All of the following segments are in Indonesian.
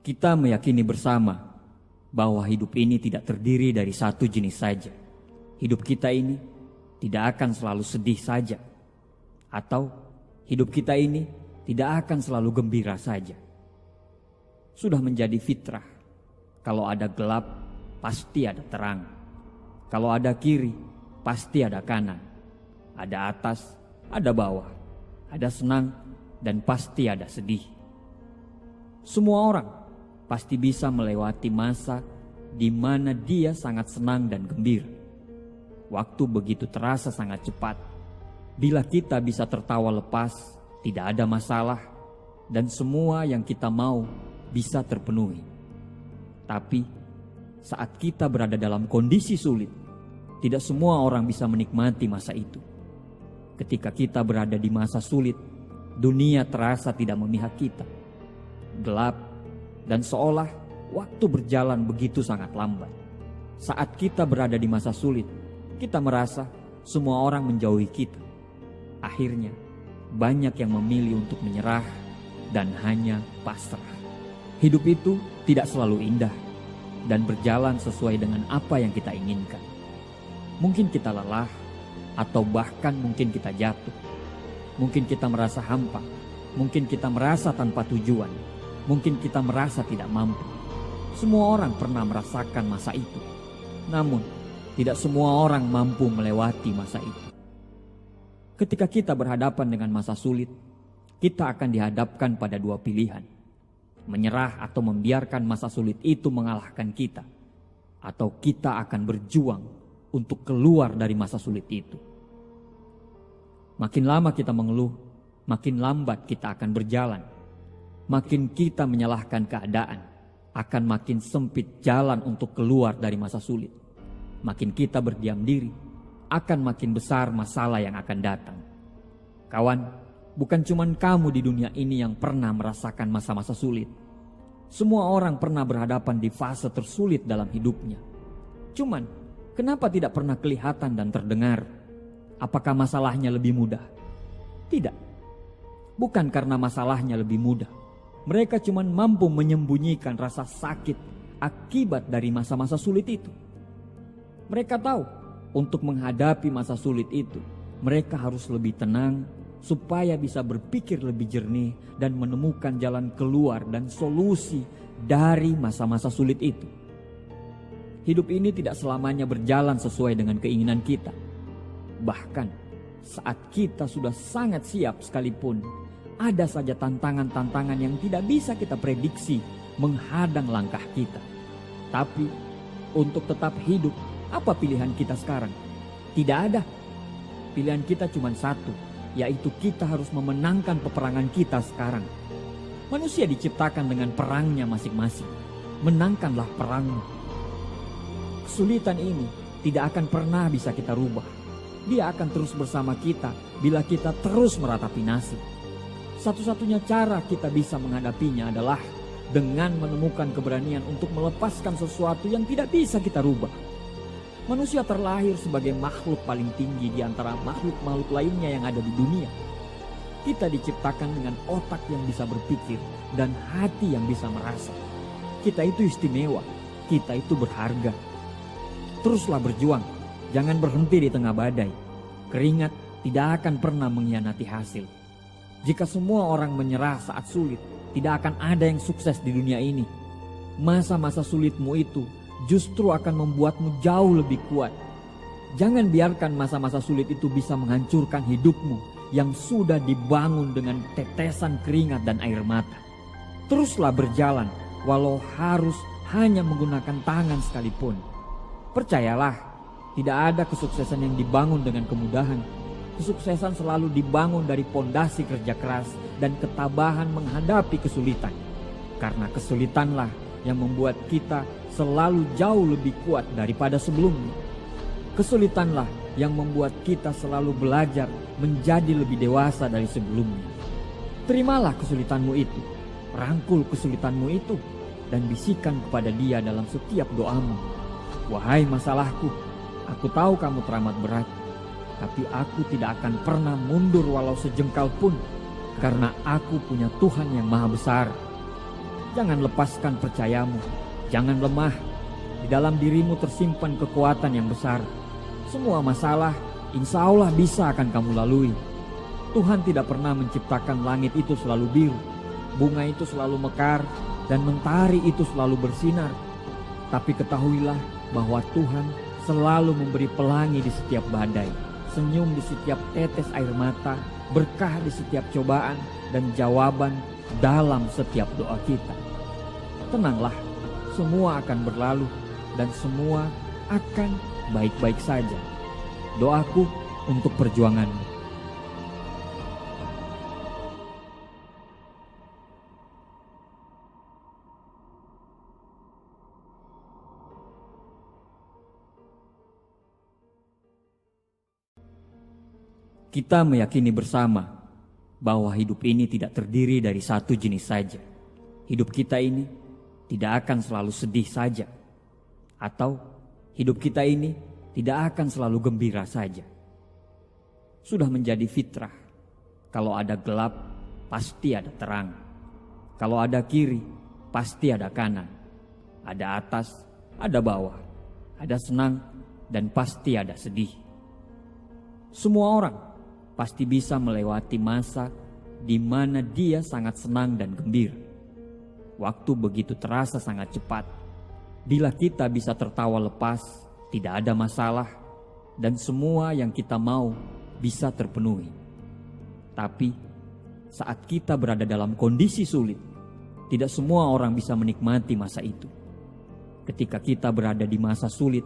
Kita meyakini bersama bahwa hidup ini tidak terdiri dari satu jenis saja. Hidup kita ini tidak akan selalu sedih saja, atau hidup kita ini tidak akan selalu gembira saja. Sudah menjadi fitrah, kalau ada gelap pasti ada terang, kalau ada kiri pasti ada kanan, ada atas, ada bawah, ada senang dan pasti ada sedih. Semua orang pasti bisa melewati masa di mana dia sangat senang dan gembira. Waktu begitu terasa sangat cepat. Bila kita bisa tertawa lepas, tidak ada masalah, dan semua yang kita mau bisa terpenuhi. Tapi saat kita berada dalam kondisi sulit, tidak semua orang bisa menikmati masa itu. Ketika kita berada di masa sulit, dunia terasa tidak memihak kita. Gelap dan seolah waktu berjalan begitu sangat lambat. Saat kita berada di masa sulit, kita merasa semua orang menjauhi kita. Akhirnya, banyak yang memilih untuk menyerah dan hanya pasrah. Hidup itu tidak selalu indah dan berjalan sesuai dengan apa yang kita inginkan. Mungkin kita lelah, atau bahkan mungkin kita jatuh. Mungkin kita merasa hampa, mungkin kita merasa tanpa tujuan, mungkin kita merasa tidak mampu. Semua orang pernah merasakan masa itu. Namun, tidak semua orang mampu melewati masa itu. Ketika kita berhadapan dengan masa sulit, kita akan dihadapkan pada dua pilihan. Menyerah atau membiarkan masa sulit itu mengalahkan kita. Atau kita akan berjuang untuk keluar dari masa sulit itu. Makin lama kita mengeluh, makin lambat kita akan berjalan. Makin kita menyalahkan keadaan, akan makin sempit jalan untuk keluar dari masa sulit. Makin kita berdiam diri, akan makin besar masalah yang akan datang. Kawan, bukan cuma kamu di dunia ini yang pernah merasakan masa-masa sulit. Semua orang pernah berhadapan di fase tersulit dalam hidupnya. Cuman, kenapa tidak pernah kelihatan dan terdengar? Apakah masalahnya lebih mudah? Tidak. Bukan karena masalahnya lebih mudah. Mereka cuma mampu menyembunyikan rasa sakit akibat dari masa-masa sulit itu. Mereka tahu untuk menghadapi masa sulit itu, mereka harus lebih tenang supaya bisa berpikir lebih jernih dan menemukan jalan keluar dan solusi dari masa-masa sulit itu. Hidup ini tidak selamanya berjalan sesuai dengan keinginan kita. Bahkan saat kita sudah sangat siap sekalipun, ada saja tantangan-tantangan yang tidak bisa kita prediksi menghadang langkah kita. Tapi untuk tetap hidup, apa pilihan kita sekarang? Tidak ada. Pilihan kita cuma satu, yaitu kita harus memenangkan peperangan kita sekarang. Manusia diciptakan dengan perangnya masing-masing. Menangkanlah perangmu. Kesulitan ini tidak akan pernah bisa kita rubah. Dia akan terus bersama kita bila kita terus meratapi nasib. Satu-satunya cara kita bisa menghadapinya adalah dengan menemukan keberanian untuk melepaskan sesuatu yang tidak bisa kita rubah. Manusia terlahir sebagai makhluk paling tinggi di antara makhluk-makhluk lainnya yang ada di dunia. Kita diciptakan dengan otak yang bisa berpikir dan hati yang bisa merasa. Kita itu istimewa, kita itu berharga. Teruslah berjuang, jangan berhenti di tengah badai. Keringat tidak akan pernah mengkhianati hasil. Jika semua orang menyerah saat sulit, tidak akan ada yang sukses di dunia ini. Masa-masa sulitmu itu justru akan membuatmu jauh lebih kuat. Jangan biarkan masa-masa sulit itu bisa menghancurkan hidupmu yang sudah dibangun dengan tetesan keringat dan air mata. Teruslah berjalan walau harus hanya menggunakan tangan sekalipun. Percayalah, tidak ada kesuksesan yang dibangun dengan kemudahan. Kesuksesan selalu dibangun dari pondasi kerja keras dan ketabahan menghadapi kesulitan. Karena kesulitanlah yang membuat kita selalu jauh lebih kuat daripada sebelumnya. Kesulitanlah yang membuat kita selalu belajar menjadi lebih dewasa dari sebelumnya. Terimalah kesulitanmu itu, rangkul kesulitanmu itu, dan bisikan kepada Dia dalam setiap doamu. Wahai masalahku, aku tahu kamu teramat berat, tapi aku tidak akan pernah mundur walau sejengkal pun, karena aku punya Tuhan yang Maha Besar. Jangan lepaskan percayamu, jangan lemah. Di dalam dirimu tersimpan kekuatan yang besar. Semua masalah insya Allah bisa akan kamu lalui. Tuhan tidak pernah menciptakan langit itu selalu biru, bunga itu selalu mekar, dan mentari itu selalu bersinar. Tapi ketahuilah bahwa Tuhan selalu memberi pelangi di setiap badai, senyum di setiap tetes air mata, berkah di setiap cobaan, dan jawaban dalam setiap doa kita. Tenanglah, semua akan berlalu dan semua akan baik-baik saja. Doaku untuk perjuanganmu. Kita meyakini bersama bahwa hidup ini tidak terdiri dari satu jenis saja. Hidup kita ini tidak akan selalu sedih saja, atau hidup kita ini tidak akan selalu gembira saja. Sudah menjadi fitrah, kalau ada gelap pasti ada terang. Kalau ada kiri pasti ada kanan. Ada atas, ada bawah. Ada senang dan pasti ada sedih. Semua orang pasti bisa melewati masa di mana dia sangat senang dan gembira. Waktu begitu terasa sangat cepat. Bila kita bisa tertawa lepas, tidak ada masalah, dan semua yang kita mau bisa terpenuhi. Tapi saat kita berada dalam kondisi sulit, tidak semua orang bisa menikmati masa itu. Ketika kita berada di masa sulit,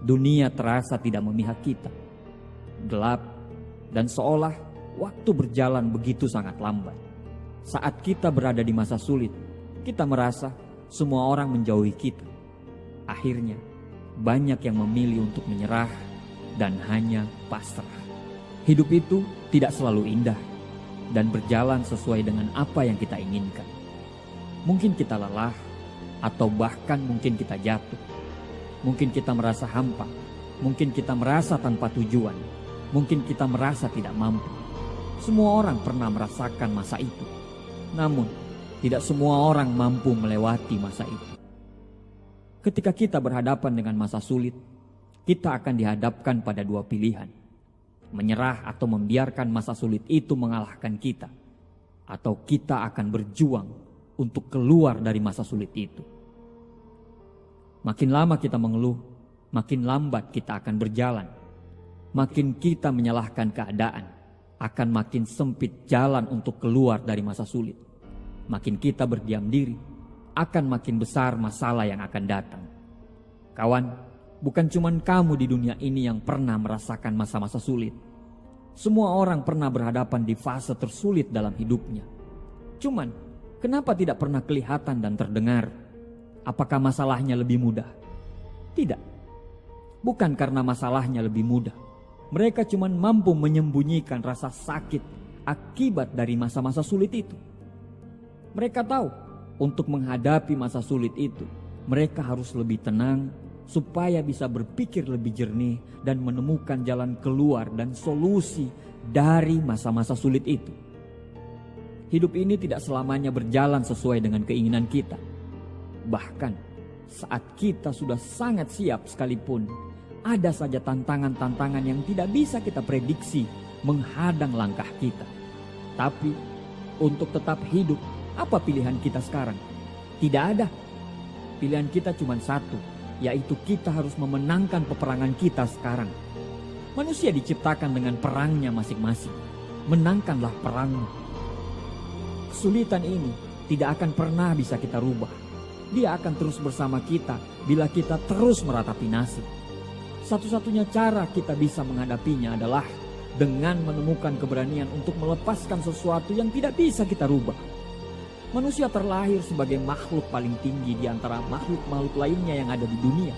dunia terasa tidak memihak kita. Gelap, dan seolah waktu berjalan begitu sangat lambat. Saat kita berada di masa sulit, kita merasa semua orang menjauhi kita. Akhirnya, banyak yang memilih untuk menyerah dan hanya pasrah. Hidup itu tidak selalu indah dan berjalan sesuai dengan apa yang kita inginkan. Mungkin kita lelah, atau bahkan mungkin kita jatuh. Mungkin kita merasa hampa, mungkin kita merasa tanpa tujuan, mungkin kita merasa tidak mampu. Semua orang pernah merasakan masa itu. Namun, tidak semua orang mampu melewati masa itu. Ketika kita berhadapan dengan masa sulit, kita akan dihadapkan pada dua pilihan. Menyerah atau membiarkan masa sulit itu mengalahkan kita. Atau kita akan berjuang untuk keluar dari masa sulit itu. Makin lama kita mengeluh, makin lambat kita akan berjalan. Makin kita menyalahkan keadaan, akan makin sempit jalan untuk keluar dari masa sulit. Makin kita berdiam diri, akan makin besar masalah yang akan datang. Kawan, bukan cuma kamu di dunia ini yang pernah merasakan masa-masa sulit. Semua orang pernah berhadapan di fase tersulit dalam hidupnya. Cuman, kenapa tidak pernah kelihatan dan terdengar? Apakah masalahnya lebih mudah? Tidak. Bukan karena masalahnya lebih mudah. Mereka cuma mampu menyembunyikan rasa sakit akibat dari masa-masa sulit itu. Mereka tahu untuk menghadapi masa sulit itu, mereka harus lebih tenang supaya bisa berpikir lebih jernih dan menemukan jalan keluar dan solusi dari masa-masa sulit itu. Hidup ini tidak selamanya berjalan sesuai dengan keinginan kita. Bahkan saat kita sudah sangat siap sekalipun, ada saja tantangan-tantangan yang tidak bisa kita prediksi menghadang langkah kita. Tapi untuk tetap hidup, apa pilihan kita sekarang? Tidak ada. Pilihan kita cuma satu, yaitu kita harus memenangkan peperangan kita sekarang. Manusia diciptakan dengan perangnya masing-masing. Menangkanlah perangmu. Kesulitan ini tidak akan pernah bisa kita rubah. Dia akan terus bersama kita bila kita terus meratapi nasib. Satu-satunya cara kita bisa menghadapinya adalah dengan menemukan keberanian untuk melepaskan sesuatu yang tidak bisa kita rubah. Manusia terlahir sebagai makhluk paling tinggi di antara makhluk-makhluk lainnya yang ada di dunia.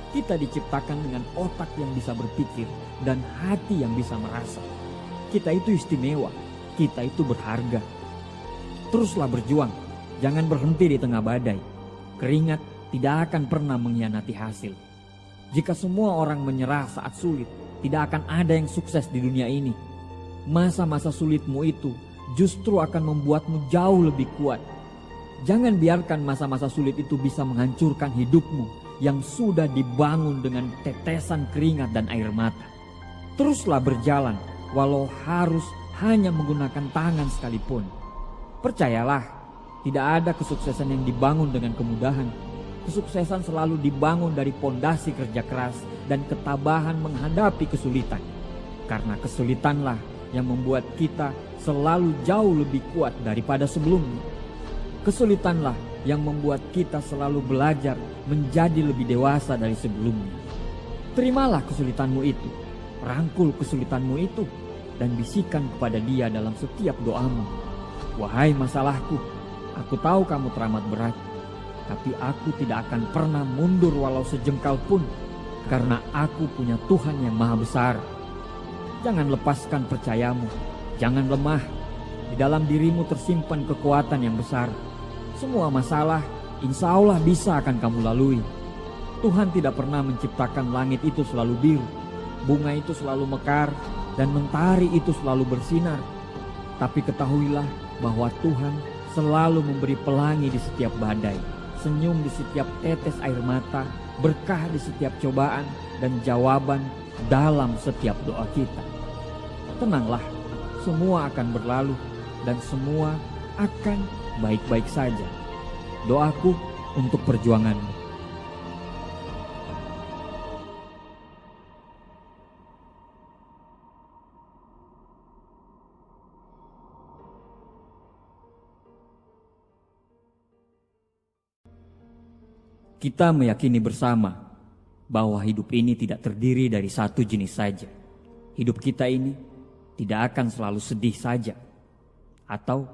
Kita diciptakan dengan otak yang bisa berpikir dan hati yang bisa merasa. Kita itu istimewa, kita itu berharga. Teruslah berjuang, jangan berhenti di tengah badai. Keringat tidak akan pernah mengkhianati hasil. Jika semua orang menyerah saat sulit, tidak akan ada yang sukses di dunia ini. Masa-masa sulitmu itu justru akan membuatmu jauh lebih kuat. Jangan biarkan masa-masa sulit itu bisa menghancurkan hidupmu yang sudah dibangun dengan tetesan keringat dan air mata. Teruslah berjalan walau harus hanya menggunakan tangan sekalipun. Percayalah, tidak ada kesuksesan yang dibangun dengan kemudahan. Kesuksesan selalu dibangun dari pondasi kerja keras dan ketabahan menghadapi kesulitan. Karena kesulitanlah yang membuat kita selalu jauh lebih kuat daripada sebelumnya. Kesulitanlah yang membuat kita selalu belajar menjadi lebih dewasa dari sebelumnya. Terimalah kesulitanmu itu, rangkul kesulitanmu itu, dan bisikan kepada Dia dalam setiap doamu. Wahai masalahku, aku tahu kamu teramat berat, tapi aku tidak akan pernah mundur walau sejengkal pun, karena aku punya Tuhan yang maha besar. Jangan lepaskan percayamu, jangan lemah. Di dalam dirimu tersimpan kekuatan yang besar. Semua masalah insya Allah bisa akan kamu lalui. Tuhan tidak pernah menciptakan langit itu selalu biru, bunga itu selalu mekar, dan mentari itu selalu bersinar. Tapi ketahuilah bahwa Tuhan selalu memberi pelangi di setiap badai, senyum di setiap tetes air mata, berkah di setiap cobaan, dan jawaban dalam setiap doa kita. Tenanglah, semua akan berlalu dan semua akan baik-baik saja. Doaku untuk perjuanganmu. Kita meyakini bersama bahwa hidup ini tidak terdiri dari satu jenis saja. Hidup kita ini tidak akan selalu sedih saja, atau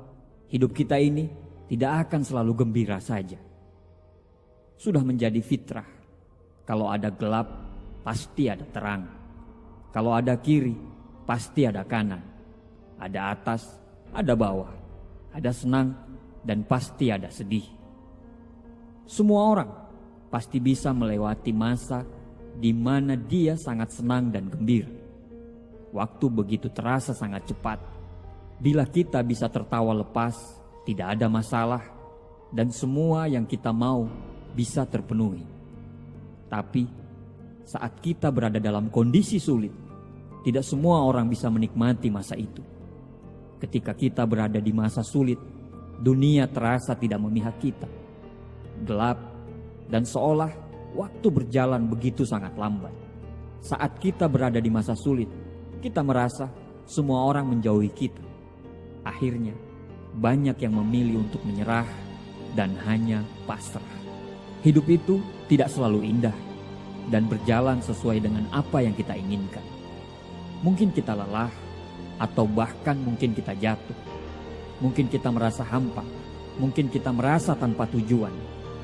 hidup kita ini tidak akan selalu gembira saja. Sudah menjadi fitrah, kalau ada gelap pasti ada terang, kalau ada kiri pasti ada kanan, ada atas, ada bawah, ada senang dan pasti ada sedih. Semua orang pasti bisa melewati masa di mana dia sangat senang dan gembira. Waktu begitu terasa sangat cepat. Bila kita bisa tertawa lepas, tidak ada masalah, dan semua yang kita mau bisa terpenuhi. Tapi saat kita berada dalam kondisi sulit, tidak semua orang bisa menikmati masa itu. Ketika kita berada di masa sulit, dunia terasa tidak memihak kita. Gelap, dan seolah waktu berjalan begitu sangat lambat. Saat kita berada di masa sulit, kita merasa semua orang menjauhi kita. Akhirnya, banyak yang memilih untuk menyerah dan hanya pasrah. Hidup itu tidak selalu indah dan berjalan sesuai dengan apa yang kita inginkan. Mungkin kita lelah, atau bahkan mungkin kita jatuh. Mungkin kita merasa hampa, mungkin kita merasa tanpa tujuan,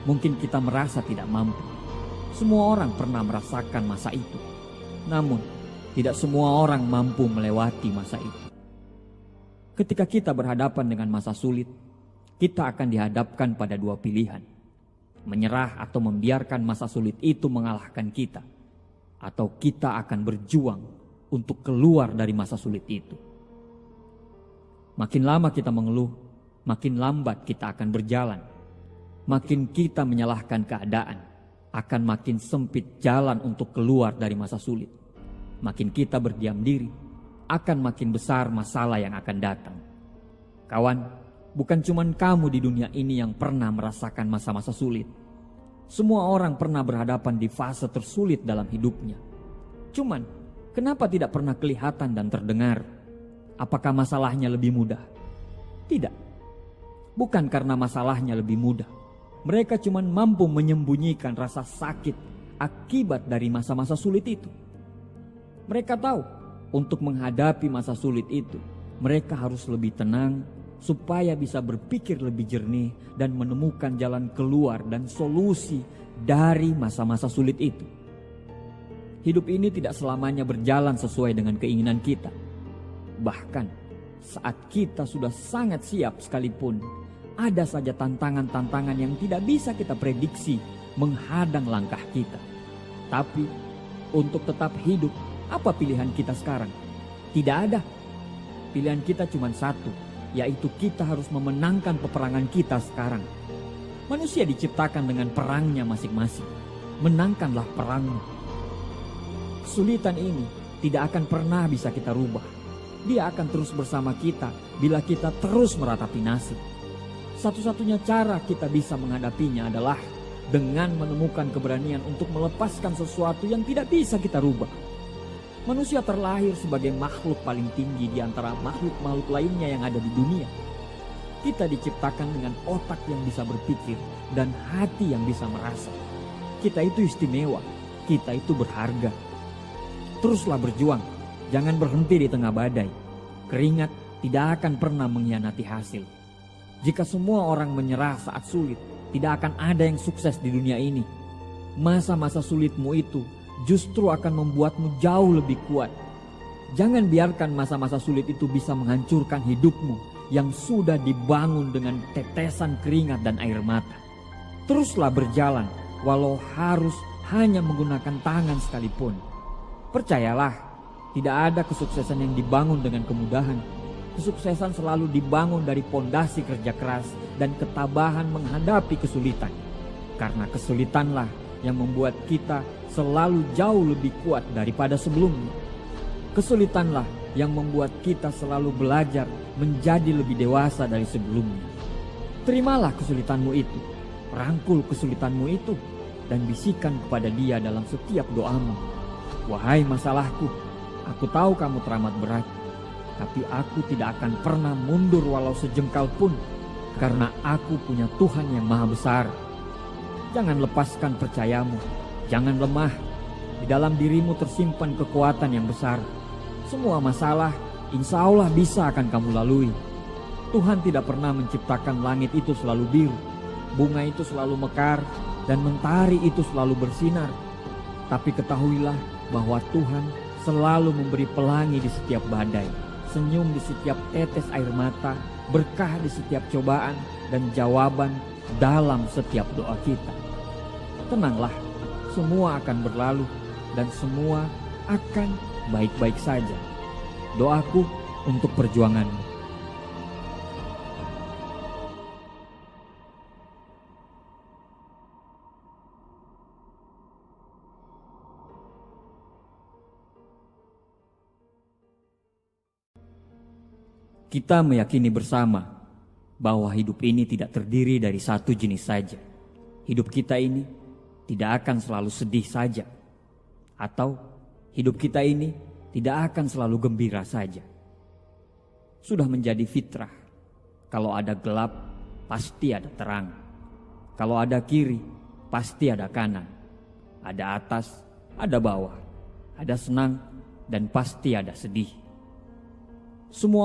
mungkin kita merasa tidak mampu. Semua orang pernah merasakan masa itu. Namun, tidak semua orang mampu melewati masa itu. Ketika kita berhadapan dengan masa sulit, kita akan dihadapkan pada dua pilihan. Menyerah atau membiarkan masa sulit itu mengalahkan kita. Atau kita akan berjuang untuk keluar dari masa sulit itu. Makin lama kita mengeluh, makin lambat kita akan berjalan. Makin kita menyalahkan keadaan, akan makin sempit jalan untuk keluar dari masa sulit. Makin kita berdiam diri, akan makin besar masalah yang akan datang. Kawan, bukan cuma kamu di dunia ini yang pernah merasakan masa-masa sulit. Semua orang pernah berhadapan di fase tersulit dalam hidupnya. Cuman, kenapa tidak pernah kelihatan dan terdengar? Apakah masalahnya lebih mudah? Tidak. Bukan karena masalahnya lebih mudah. Mereka cuma mampu menyembunyikan rasa sakit akibat dari masa-masa sulit itu. Mereka tahu untuk menghadapi masa sulit itu, mereka harus lebih tenang supaya bisa berpikir lebih jernih dan menemukan jalan keluar dan solusi dari masa-masa sulit itu. Hidup ini tidak selamanya berjalan sesuai dengan keinginan kita. Bahkan saat kita sudah sangat siap sekalipun, ada saja tantangan-tantangan yang tidak bisa kita prediksi menghadang langkah kita. Tapi untuk tetap hidup, apa pilihan kita sekarang? Tidak ada. Pilihan kita cuma satu, yaitu kita harus memenangkan peperangan kita sekarang. Manusia diciptakan dengan perangnya masing-masing. Menangkanlah perangmu. Kesulitan ini tidak akan pernah bisa kita rubah. Dia akan terus bersama kita bila kita terus meratapi nasib. Satu-satunya cara kita bisa menghadapinya adalah dengan menemukan keberanian untuk melepaskan sesuatu yang tidak bisa kita rubah. Manusia terlahir sebagai makhluk paling tinggi di antara makhluk-makhluk lainnya yang ada di dunia. Kita diciptakan dengan otak yang bisa berpikir dan hati yang bisa merasa. Kita itu istimewa, kita itu berharga. Teruslah berjuang, jangan berhenti di tengah badai. Keringat tidak akan pernah mengkhianati hasil. Jika semua orang menyerah saat sulit, tidak akan ada yang sukses di dunia ini. Masa-masa sulitmu itu justru akan membuatmu jauh lebih kuat. Jangan biarkan masa-masa sulit itu bisa menghancurkan hidupmu yang sudah dibangun dengan tetesan keringat dan air mata. Teruslah berjalan walau harus hanya menggunakan tangan sekalipun. Percayalah, tidak ada kesuksesan yang dibangun dengan kemudahan. Kesuksesan selalu dibangun dari pondasi kerja keras dan ketabahan menghadapi kesulitan. Karena kesulitanlah yang membuat kita selalu jauh lebih kuat daripada sebelumnya. Kesulitanlah yang membuat kita selalu belajar menjadi lebih dewasa dari sebelumnya. Terimalah kesulitanmu itu, rangkul kesulitanmu itu, dan bisikan kepada Dia dalam setiap doamu. Wahai masalahku, aku tahu kamu teramat berat, tapi aku tidak akan pernah mundur walau sejengkal pun, karena aku punya Tuhan yang maha besar. Jangan lepaskan percayamu, jangan lemah. Di dalam dirimu tersimpan kekuatan yang besar. Semua masalah insya Allah bisa akan kamu lalui. Tuhan tidak pernah menciptakan langit itu selalu biru, bunga itu selalu mekar, dan mentari itu selalu bersinar. Tapi ketahuilah bahwa Tuhan selalu memberi pelangi di setiap badai, senyum di setiap tetes air mata, berkah di setiap cobaan, dan jawaban dalam setiap doa kita. Tenanglah, semua akan berlalu dan semua akan baik-baik saja. Doaku untuk perjuanganmu. Kita meyakini bersama bahwa hidup ini tidak terdiri dari satu jenis saja. Hidup kita ini tidak akan selalu sedih saja, atau hidup kita ini tidak akan selalu gembira saja. Sudah menjadi fitrah, kalau ada gelap pasti ada terang. Kalau ada kiri pasti ada kanan. Ada atas, ada bawah. Ada senang dan pasti ada sedih. Semua